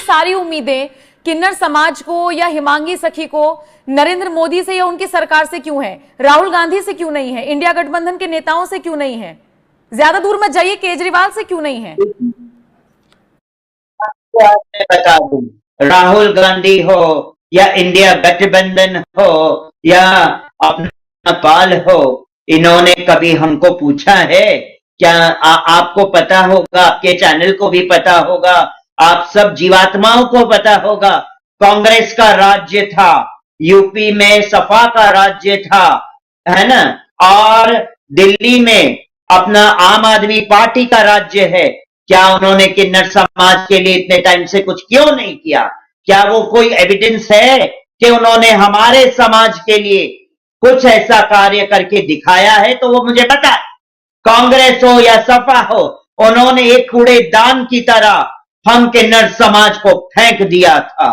सारी उम्मीदें किन्नर समाज को या हिमांगी सखी को नरेंद्र मोदी से या उनकी सरकार से क्यों है? राहुल गांधी से क्यों नहीं है? इंडिया गठबंधन के नेताओं से क्यों नहीं है? ज्यादा दूर मत जाइए, केजरीवाल से क्यों नहीं है? बता दूं, राहुल गांधी हो या इंडिया गठबंधन हो या अपना पाल हो, इन्होंने कभी हमको पूछा है क्या? आपको पता होगा, आपके चैनल को भी पता होगा, आप सब जीवात्माओं को पता होगा, कांग्रेस का राज्य था, यूपी में सपा का राज्य था, है ना, और दिल्ली में अपना आम आदमी पार्टी का राज्य है। क्या उन्होंने किन्नर समाज के लिए इतने टाइम से कुछ क्यों नहीं किया? क्या वो कोई एविडेंस है कि उन्होंने हमारे समाज के लिए कुछ ऐसा कार्य करके दिखाया है? तो वो मुझे बता। कांग्रेस हो या सपा हो, उन्होंने एक कूड़ेदान की तरह हम किन्नर समाज को फेंक दिया था।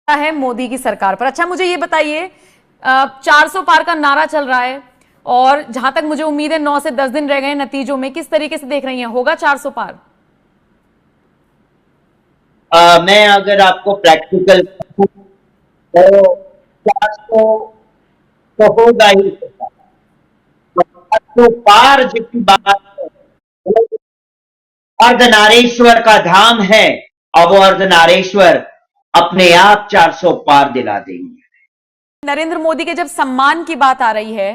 है मोदी की सरकार पर। अच्छा, मुझे ये बताइए, 400 पार का नारा चल रहा है और जहां तक मुझे उम्मीद है 9 से 10 दिन रह गए नतीजों में, किस तरीके से देख रही हैं, होगा 400 पार? मैं अगर आपको प्रैक्टिकल तो 400 तो होगा ही। तो पार जितनी बात है, अर्धनारेश्वर का धाम है और वो अर्धनारेश्वर अपने आप 400 पार दिला देंगे। नरेंद्र मोदी के जब सम्मान की बात आ रही है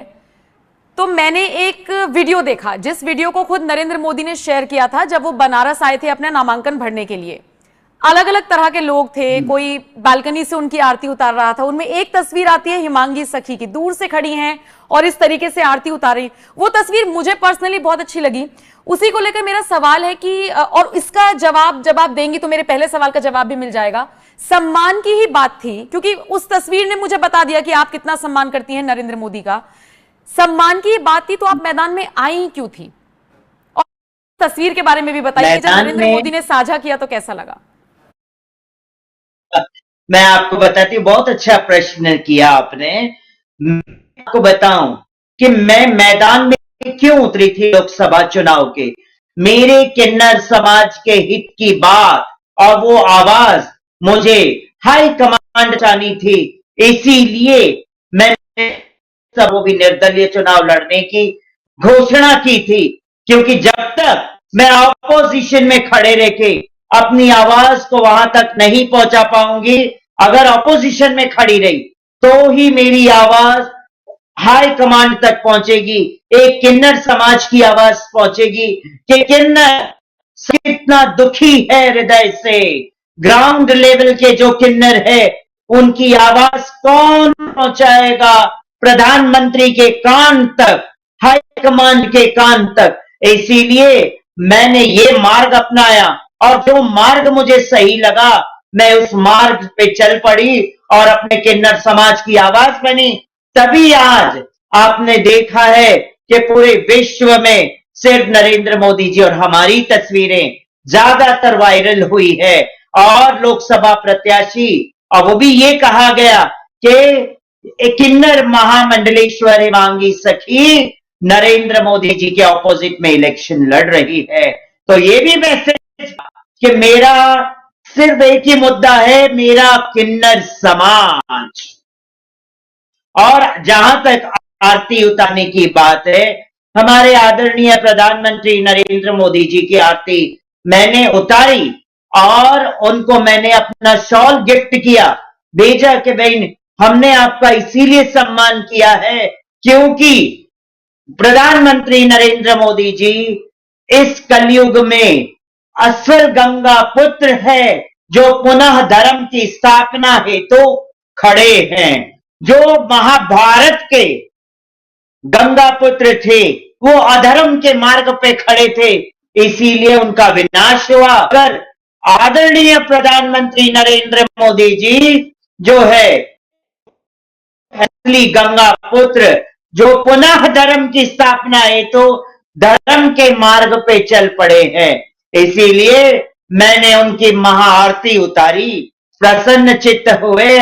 तो मैंने एक वीडियो देखा, जिस वीडियो को खुद नरेंद्र मोदी ने शेयर किया था जब वो बनारस आए थे अपना नामांकन भरने के लिए। अलग अलग तरह के लोग थे, कोई बालकनी से उनकी आरती उतार रहा था। उनमें एक तस्वीर आती है हिमांगी सखी की, दूर से खड़ी हैं और इस तरीके से आरती उतार रही। वो तस्वीर मुझे पर्सनली बहुत अच्छी लगी। उसी को लेकर मेरा सवाल है कि, और इसका जब आप देंगी तो मेरे पहले सवाल का जवाब भी मिल जाएगा। सम्मान की ही बात थी, क्योंकि उस तस्वीर ने मुझे बता दिया कि आप कितना सम्मान करती हैं नरेंद्र मोदी का। सम्मान की बात थी तो आप मैदान में आई क्यों थी? और तस्वीर के बारे में भी बताइए, जब नरेंद्र मोदी ने साझा किया तो कैसा लगा? मैं आपको बताती हूँ, बहुत अच्छा प्रश्न किया आपने। मैं आपको बताऊं कि मैं मैदान में क्यों उतरी थी लोकसभा चुनाव के। मेरे किन्नर समाज के हित की बात और वो आवाज मुझे हाई कमांड चाहनी थी, इसीलिए मैंने वो भी निर्दलीय चुनाव लड़ने की घोषणा की थी। क्योंकि जब तक मैं ऑपोजिशन में खड़े रह के अपनी आवाज को वहां तक नहीं पहुंचा पाऊंगी, अगर ऑपोजिशन में खड़ी रही तो ही मेरी आवाज हाई कमांड तक पहुंचेगी, एक किन्नर समाज की आवाज पहुंचेगी कि किन्नर कितना दुखी है हृदय से। ग्राउंड लेवल के जो किन्नर है उनकी आवाज कौन पहुंचाएगा? प्रधानमंत्री के कान तक, हाई कमांड के कान तक। इसीलिए मैंने ये मार्ग अपनाया और जो मार्ग मुझे सही लगा मैं उस मार्ग पे चल पड़ी और अपने किन्नर समाज की आवाज बनी। तभी आज आपने देखा है कि पूरे विश्व में सिर्फ नरेंद्र मोदी जी और हमारी तस्वीरें ज्यादातर वायरल हुई है। और लोकसभा प्रत्याशी, और वो भी ये कहा गया कि किन्नर महामंडलेश्वर हिमांगी सखी नरेंद्र मोदी जी के ऑपोजिट में इलेक्शन लड़ रही है। तो ये भी मैसेज कि मेरा सिर्फ एक ही मुद्दा है, मेरा किन्नर समाज। और जहां तक आरती उतारने की बात है, हमारे आदरणीय प्रधानमंत्री नरेंद्र मोदी जी की आरती मैंने उतारी और उनको मैंने अपना शॉल गिफ्ट किया, भेजा कि बहन हमने आपका इसीलिए सम्मान किया है क्योंकि प्रधानमंत्री नरेंद्र मोदी जी इस कलयुग में असल गंगा पुत्र है, जो पुनः धर्म की स्थापना हेतु तो खड़े हैं। जो महाभारत के गंगा पुत्र थे वो अधर्म के मार्ग पे खड़े थे, इसीलिए उनका विनाश हुआ। अगर आदरणीय प्रधानमंत्री नरेंद्र मोदी जी जो है असली गंगा पुत्र, जो पुनः धर्म की स्थापना हेतु तो धर्म के मार्ग पे चल पड़े हैं, इसीलिए मैंने उनकी महाआरती उतारी। प्रसन्न चित्त हुए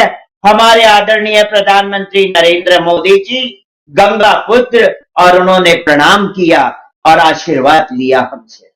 हमारे आदरणीय प्रधानमंत्री नरेंद्र मोदी जी गंगा पुत्र, और उन्होंने प्रणाम किया और आशीर्वाद लिया हमसे।